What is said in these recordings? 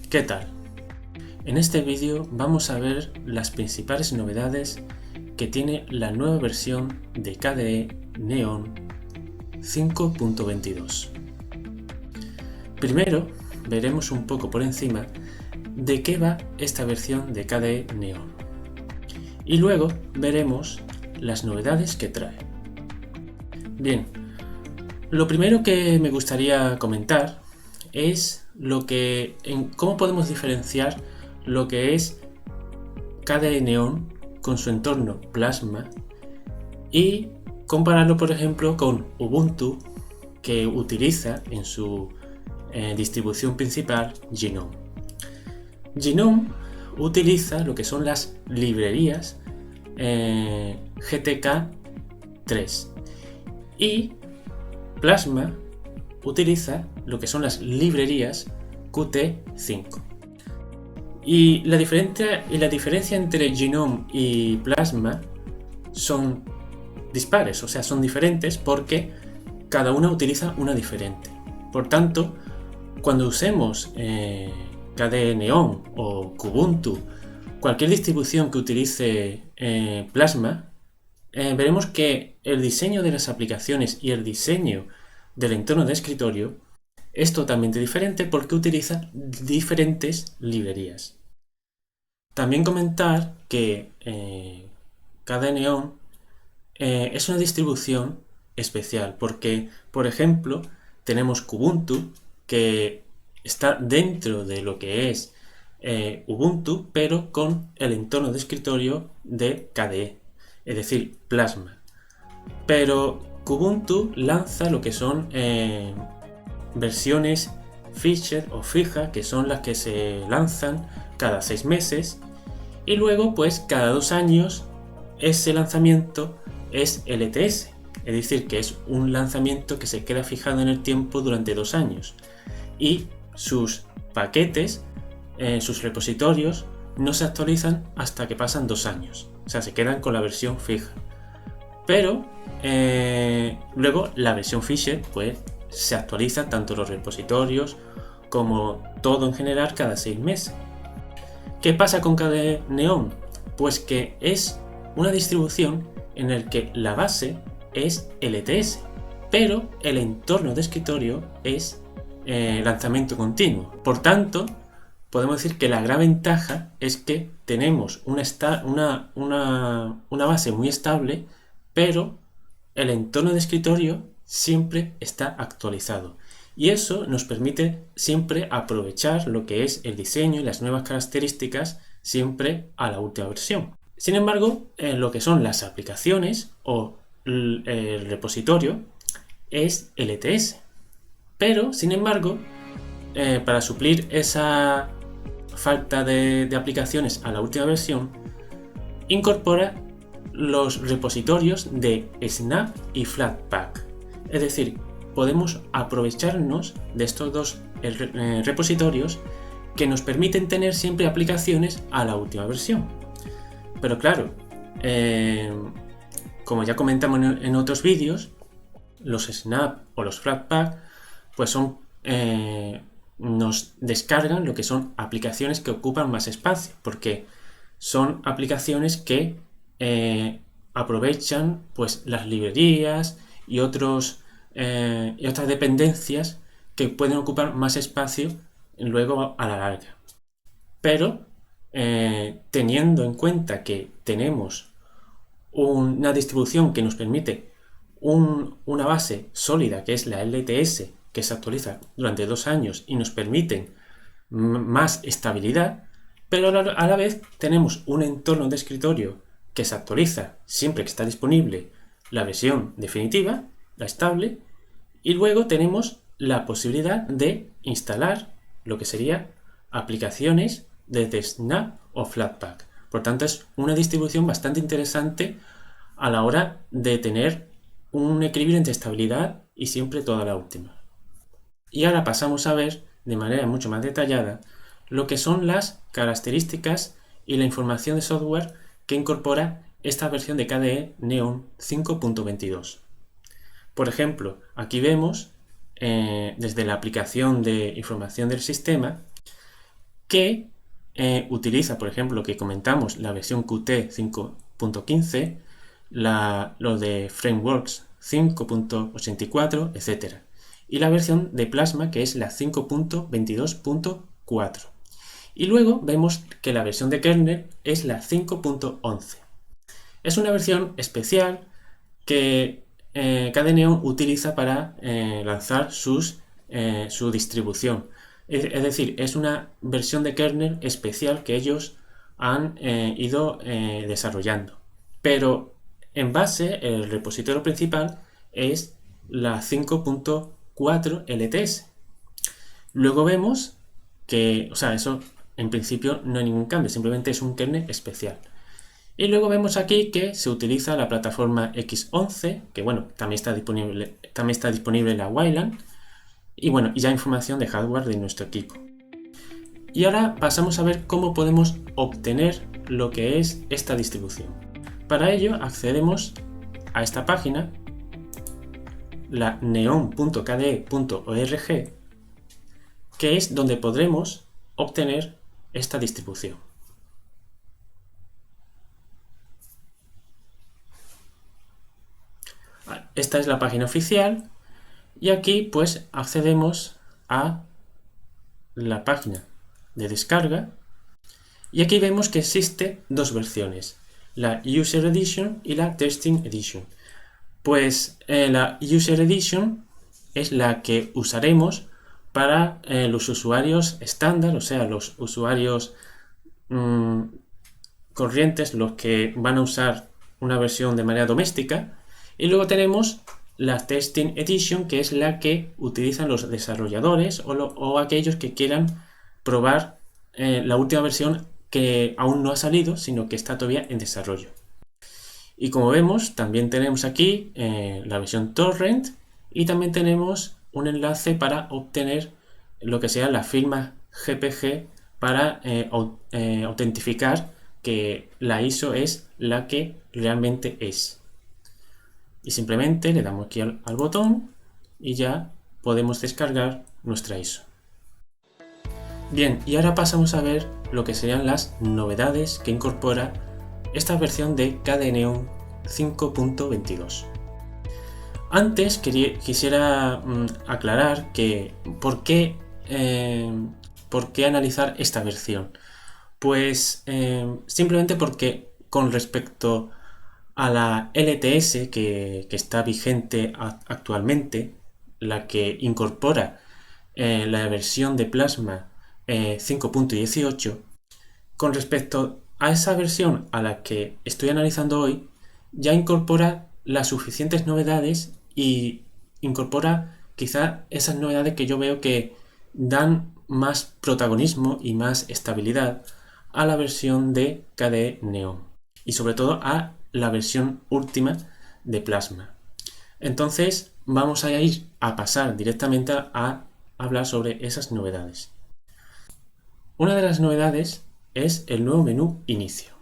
¿Qué tal? En este vídeo vamos a ver las principales novedades que tiene la nueva versión de KDE Neon 5.22. Primero veremos un poco por encima de qué va esta versión de KDE Neon y luego veremos las novedades que trae. Bien, lo primero que me gustaría comentar es cómo podemos diferenciar lo que es KDE Neon con su entorno Plasma y compararlo, por ejemplo, con Ubuntu, que utiliza en su distribución principal GNOME. GNOME utiliza lo que son las librerías GTK 3 y Plasma utiliza lo que son las librerías Qt5. Y la diferencia entre GNOME y Plasma son dispares, o sea, son diferentes porque cada una utiliza una diferente. Por tanto, cuando usemos KDE Neon o Kubuntu, cualquier distribución que utilice Plasma, veremos que el diseño de las aplicaciones y el diseño del entorno de escritorio es totalmente diferente porque utiliza diferentes librerías. También comentar que KDE Neon es una distribución especial porque, por ejemplo, tenemos Kubuntu, que está dentro de lo que es Ubuntu, pero con el entorno de escritorio de KDE, es decir, Plasma. Pero Kubuntu lanza lo que son versiones feature o fija, que son las que se lanzan cada 6 meses, y luego pues cada 2 años ese lanzamiento es LTS, es decir, que es un lanzamiento que se queda fijado en el tiempo durante 2 años y sus paquetes, sus repositorios no se actualizan hasta que pasan 2 años, o sea, se quedan con la versión fija. Pero luego la versión Fisher pues se actualiza tanto los repositorios como todo en general cada 6 meses. ¿Qué pasa con KDE Neon? Pues que es una distribución en la que la base es LTS, pero el entorno de escritorio es lanzamiento continuo. Por tanto, podemos decir que la gran ventaja es que tenemos una base muy estable, pero el entorno de escritorio siempre está actualizado. Y eso nos permite siempre aprovechar lo que es el diseño y las nuevas características siempre a la última versión. Sin embargo, lo que son las aplicaciones o el repositorio es LTS. Pero, sin embargo, para suplir esa falta de aplicaciones a la última versión, incorpora los repositorios de Snap y Flatpak. Es decir, podemos aprovecharnos de estos dos repositorios que nos permiten tener siempre aplicaciones a la última versión. Pero claro, como ya comentamos en otros vídeos, los Snap o los Flatpak pues nos descargan lo que son aplicaciones que ocupan más espacio, porque son aplicaciones que aprovechan pues las librerías y otras dependencias que pueden ocupar más espacio luego a la larga. Pero teniendo en cuenta que tenemos una distribución que nos permite una base sólida, que es la LTS, que se actualiza durante 2 años y nos permiten más estabilidad, pero a la vez tenemos un entorno de escritorio que se actualiza siempre que está disponible la versión definitiva, la estable, y luego tenemos la posibilidad de instalar lo que sería aplicaciones desde Snap o Flatpak. Por tanto, es una distribución bastante interesante a la hora de tener un equilibrio entre estabilidad y siempre toda la última. Y ahora pasamos a ver de manera mucho más detallada lo que son las características y la información de software que incorpora esta versión de KDE Neon 5.22. Por ejemplo, aquí vemos desde la aplicación de información del sistema que utiliza, por ejemplo, que comentamos, la versión Qt 5.15, lo de Frameworks 5.84, etc. Y la versión de Plasma, que es la 5.22.4. Y luego vemos que la versión de kernel es la 5.11. Es una versión especial que KDE utiliza para lanzar su distribución. Es decir, es una versión de kernel especial que ellos han ido desarrollando. Pero en base, el repositorio principal es la 5.4 LTS. Luego vemos que, o sea, eso en principio no hay ningún cambio, simplemente es un kernel especial. Y luego vemos aquí que se utiliza la plataforma X11, que bueno, también está disponible la Wayland. Y bueno, y ya información de hardware de nuestro equipo. Y ahora pasamos a ver cómo podemos obtener lo que es esta distribución. Para ello accedemos a esta página, la neon.kde.org, que es donde podremos obtener esta distribución. Esta es la página oficial y aquí pues accedemos a la página de descarga y aquí vemos que existe dos versiones, la User Edition y la Testing Edition. Pues la User Edition es la que usaremos para los usuarios estándar, o sea, los usuarios corrientes, los que van a usar una versión de manera doméstica. Y luego tenemos la Testing Edition, que es la que utilizan los desarrolladores o aquellos que quieran probar la última versión que aún no ha salido, sino que está todavía en desarrollo. Y como vemos, también tenemos aquí la versión torrent y también tenemos un enlace para obtener lo que sea la firma GPG para autentificar que la ISO es la que realmente es. Y simplemente le damos aquí al botón y ya podemos descargar nuestra ISO. Bien, y ahora pasamos a ver lo que serían las novedades que incorpora esta versión de KDE Neon 5.22. Antes quisiera aclarar que ¿por qué analizar esta versión? Pues simplemente porque con respecto a la LTS que está vigente actualmente, la que incorpora la versión de Plasma 5.18, con respecto a esa versión a la que estoy analizando hoy, ya incorpora las suficientes novedades y incorpora quizá esas novedades que yo veo que dan más protagonismo y más estabilidad a la versión de KDE Neon y sobre todo a la versión última de Plasma. Entonces vamos a ir a pasar directamente a hablar sobre esas novedades. Una de las novedades es el nuevo menú Inicio,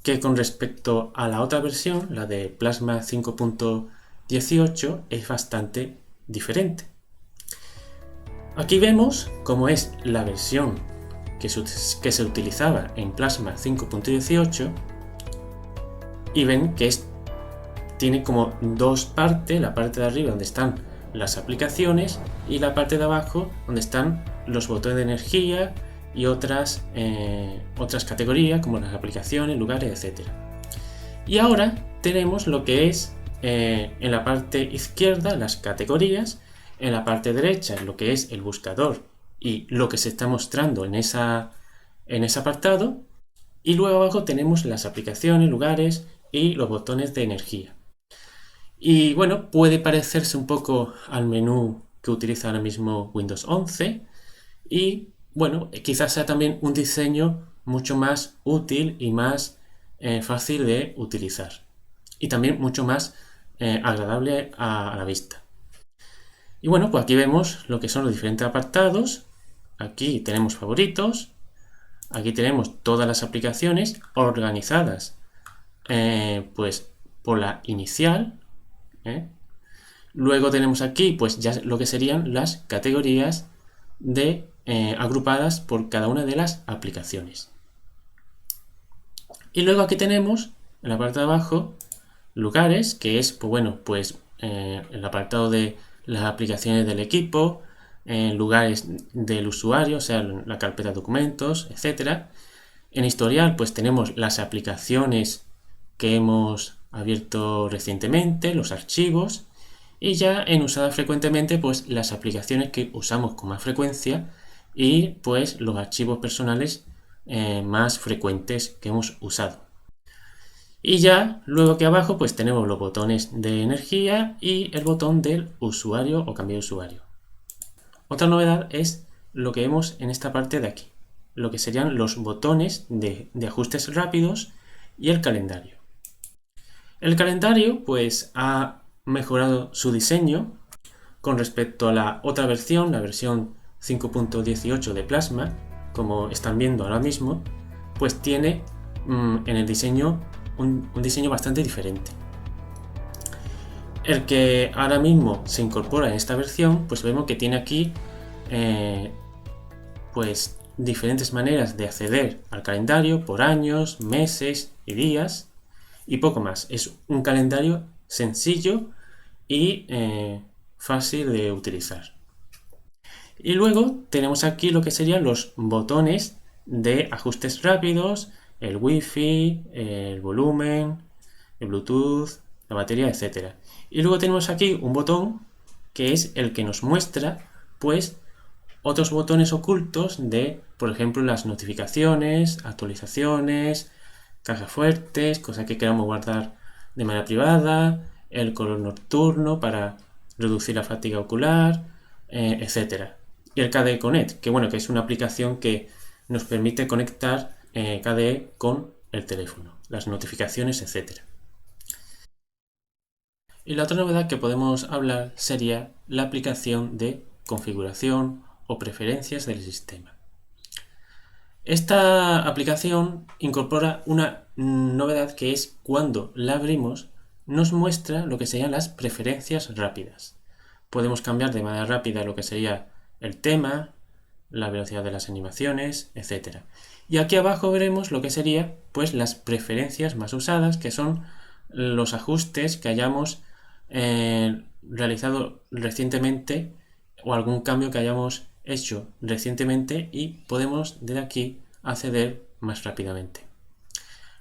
que con respecto a la otra versión, la de Plasma 5.18, es bastante diferente. Aquí vemos cómo es la versión que se utilizaba en Plasma 5.18 y ven que tiene como dos partes, la parte de arriba donde están las aplicaciones y la parte de abajo donde están los botones de energía y otras categorías como las aplicaciones, lugares, etc. Y ahora tenemos lo que es en la parte izquierda las categorías, en la parte derecha lo que es el buscador y lo que se está mostrando en ese apartado, y luego abajo tenemos las aplicaciones, lugares y los botones de energía. Y bueno, puede parecerse un poco al menú que utiliza ahora mismo Windows 11 y bueno, quizás sea también un diseño mucho más útil y más fácil de utilizar y también mucho más agradable a la vista. Y bueno, pues aquí vemos lo que son los diferentes apartados. Aquí tenemos favoritos, aquí tenemos todas las aplicaciones organizadas pues por la inicial. Luego tenemos aquí pues ya lo que serían las categorías de agrupadas por cada una de las aplicaciones. Y luego aquí tenemos, en la parte de abajo, lugares, que es, el apartado de las aplicaciones del equipo, lugares del usuario, o sea, la carpeta de documentos, etc. En historial, pues tenemos las aplicaciones que hemos abierto recientemente, los archivos, y ya en usada frecuentemente, pues las aplicaciones que usamos con más frecuencia y pues los archivos personales más frecuentes que hemos usado. Y ya luego aquí abajo pues tenemos los botones de energía y el botón del usuario o cambio de usuario. Otra novedad es lo que vemos en esta parte de aquí, lo que serían los botones de ajustes rápidos y el calendario. El calendario pues ha mejorado su diseño con respecto a la otra versión, la versión 5.18 de Plasma, como están viendo ahora mismo, pues tiene en el diseño un diseño bastante diferente. El que ahora mismo se incorpora en esta versión, pues vemos que tiene aquí pues diferentes maneras de acceder al calendario por años, meses y días y poco más. Es un calendario sencillo y fácil de utilizar. Y luego tenemos aquí lo que serían los botones de ajustes rápidos, el Wi-Fi, el volumen, el Bluetooth, la batería, etc. Y luego tenemos aquí un botón que es el que nos muestra pues otros botones ocultos de, por ejemplo, las notificaciones, actualizaciones, cajas fuertes, cosas que queramos guardar de manera privada, el color nocturno para reducir la fatiga ocular, etc. Y el KDE Connect, que es una aplicación que nos permite conectar KDE con el teléfono, las notificaciones, etc. Y la otra novedad que podemos hablar sería la aplicación de configuración o preferencias del sistema. Esta aplicación incorpora una novedad que es cuando la abrimos nos muestra lo que serían las preferencias rápidas. Podemos cambiar de manera rápida lo que sería el tema, la velocidad de las animaciones, etc. Y aquí abajo veremos lo que sería pues las preferencias más usadas, que son los ajustes que hayamos realizado recientemente o algún cambio que hayamos hecho recientemente y podemos desde aquí acceder más rápidamente.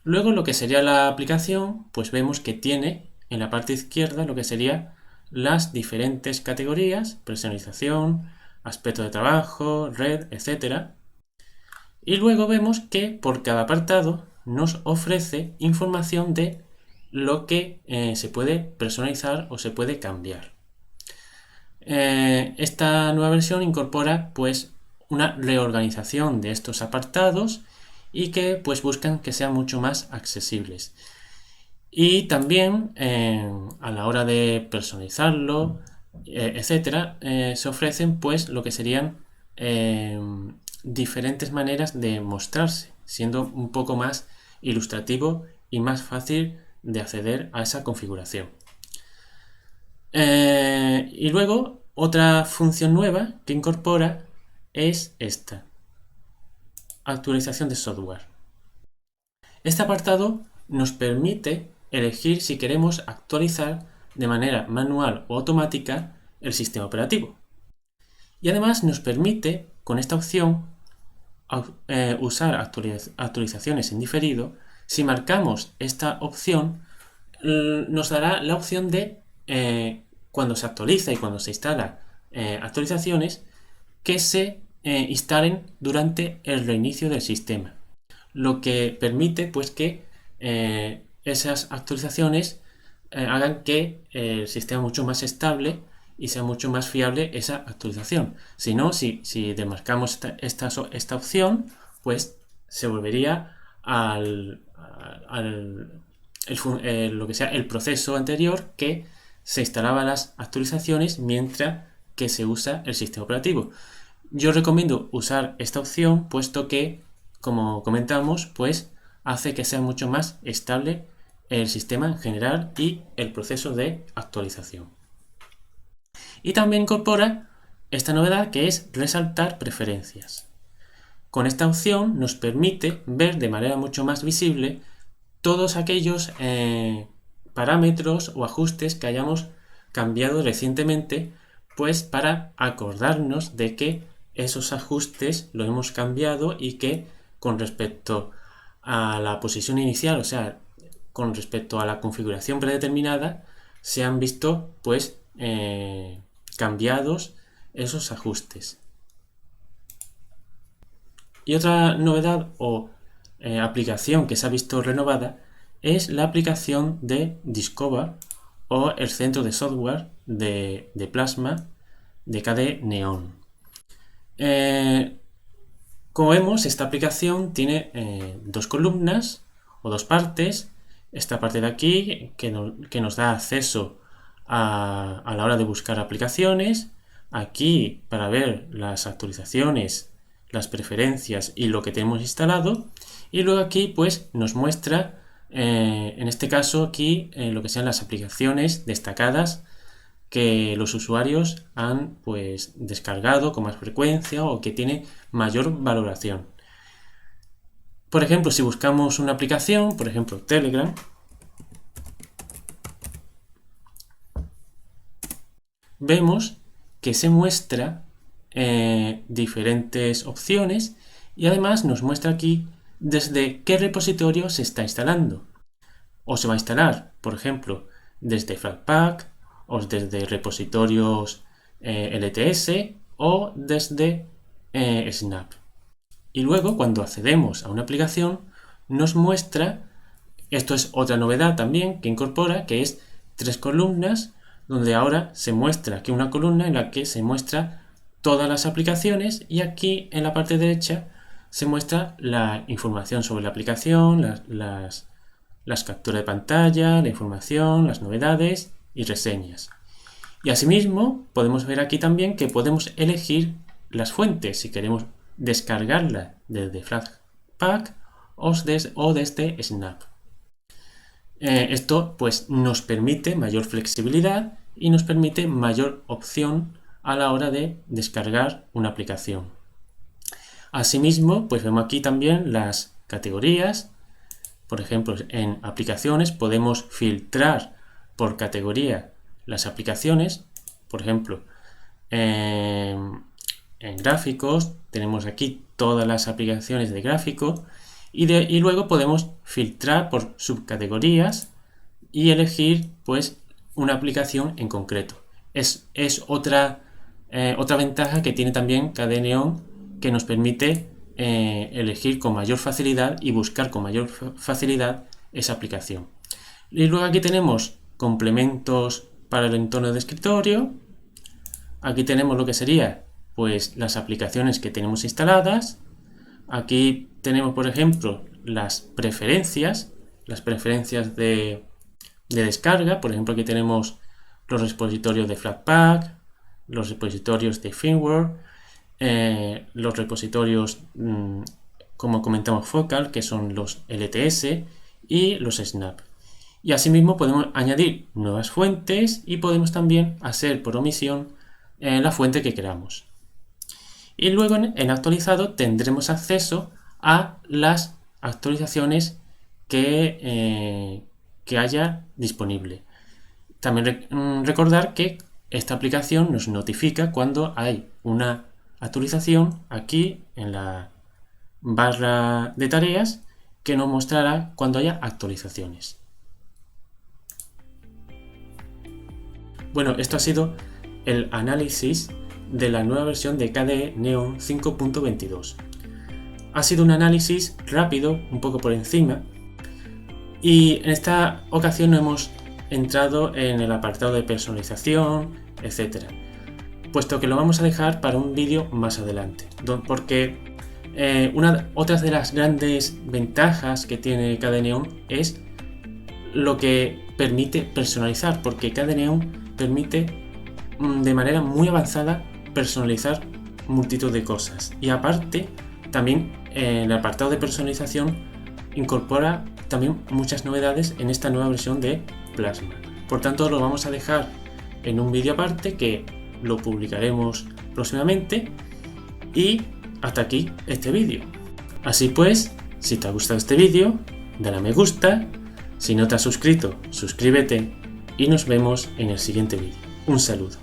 Luego lo que sería la aplicación, pues vemos que tiene en la parte izquierda lo que sería las diferentes categorías, personalización, aspecto de trabajo, red, etc. Y luego vemos que por cada apartado nos ofrece información de lo que se puede personalizar o se puede cambiar. Esta nueva versión incorpora pues una reorganización de estos apartados y que pues buscan que sean mucho más accesibles. Y también a la hora de personalizarlo, etcétera, se ofrecen pues lo que serían diferentes maneras de mostrarse, siendo un poco más ilustrativo y más fácil de acceder a esa configuración. Y luego otra función nueva que incorpora es esta: actualización de software. Este apartado nos permite elegir si queremos actualizar de manera manual o automática el sistema operativo. Y además nos permite, con esta opción, usar actualizaciones en diferido. Si marcamos esta opción, nos dará la opción de, cuando se actualiza y cuando se instala actualizaciones, que se instalen durante el reinicio del sistema, lo que permite pues que esas actualizaciones hagan que el sistema mucho más estable y sea mucho más fiable esa actualización. Si no, si demarcamos esta opción, pues se volvería lo que sea el proceso anterior que se instalaba las actualizaciones mientras que se usa el sistema operativo. Yo recomiendo usar esta opción puesto que, como comentamos, pues hace que sea mucho más estable el sistema en general y el proceso de actualización. Y también incorpora esta novedad que es resaltar preferencias. Con esta opción nos permite ver de manera mucho más visible todos aquellos parámetros o ajustes que hayamos cambiado recientemente, pues para acordarnos de que esos ajustes lo hemos cambiado y que con respecto a la posición inicial, o sea, con respecto a la configuración predeterminada, se han visto pues cambiados esos ajustes. Y otra novedad o aplicación que se ha visto renovada es la aplicación de Discover o el centro de software de Plasma de KDE Neon. Como vemos, esta aplicación tiene dos columnas o dos partes. Esta parte de aquí que nos da acceso a la hora de buscar aplicaciones. Aquí para ver las actualizaciones, las preferencias y lo que tenemos instalado. Y luego aquí pues nos muestra, en este caso aquí, lo que sean las aplicaciones destacadas que los usuarios han pues descargado con más frecuencia o que tiene mayor valoración. Por ejemplo, si buscamos una aplicación, por ejemplo Telegram, vemos que se muestra diferentes opciones y además nos muestra aquí desde qué repositorio se está instalando. O se va a instalar, por ejemplo, desde Flatpak, o desde repositorios LTS o desde Snap. Y luego, cuando accedemos a una aplicación, nos muestra, esto es otra novedad también que incorpora, que es 3 columnas, donde ahora se muestra aquí una columna en la que se muestra todas las aplicaciones y aquí en la parte derecha se muestra la información sobre la aplicación, las capturas de pantalla, la información, las novedades y reseñas. Y asimismo podemos ver aquí también que podemos elegir las fuentes si queremos descargarla desde Flatpak o desde Snap. Esto pues nos permite mayor flexibilidad y nos permite mayor opción a la hora de descargar una aplicación. Asimismo, pues vemos aquí también las categorías. Por ejemplo, en aplicaciones podemos filtrar por categoría las aplicaciones. Por ejemplo, en gráficos tenemos aquí todas las aplicaciones de gráfico y luego podemos filtrar por subcategorías y elegir pues una aplicación en concreto. Es otra ventaja que tiene también KDE Neon, que nos permite elegir con mayor facilidad y buscar con mayor facilidad esa aplicación. Y luego aquí tenemos complementos para el entorno de escritorio. Aquí tenemos lo que sería pues las aplicaciones que tenemos instaladas. Aquí tenemos, por ejemplo, las preferencias de descarga. Por ejemplo, aquí tenemos los repositorios de Flatpak, los repositorios de firmware, los repositorios, como comentamos, Focal, que son los LTS, y los Snap. Y asimismo podemos añadir nuevas fuentes y podemos también hacer por omisión la fuente que queramos. Y luego en actualizado tendremos acceso a las actualizaciones que haya disponible. También recordar que esta aplicación nos notifica cuando hay una actualización aquí en la barra de tareas que nos mostrará cuando haya actualizaciones. Bueno, esto ha sido el análisis de la nueva versión de KDE Neon 5.22. Ha sido un análisis rápido, un poco por encima, y en esta ocasión no hemos entrado en el apartado de personalización, etc., puesto que lo vamos a dejar para un vídeo más adelante, porque otras de las grandes ventajas que tiene KDE Neon es lo que permite personalizar, porque KDE Neon permite de manera muy avanzada personalizar multitud de cosas, y aparte también en el apartado de personalización incorpora también muchas novedades en esta nueva versión de Plasma. Por tanto, lo vamos a dejar en un vídeo aparte que lo publicaremos próximamente. Y hasta aquí este vídeo. Así pues, si te ha gustado este vídeo, dale a me gusta. Si no te has suscrito, suscríbete y nos vemos en el siguiente vídeo. Un saludo.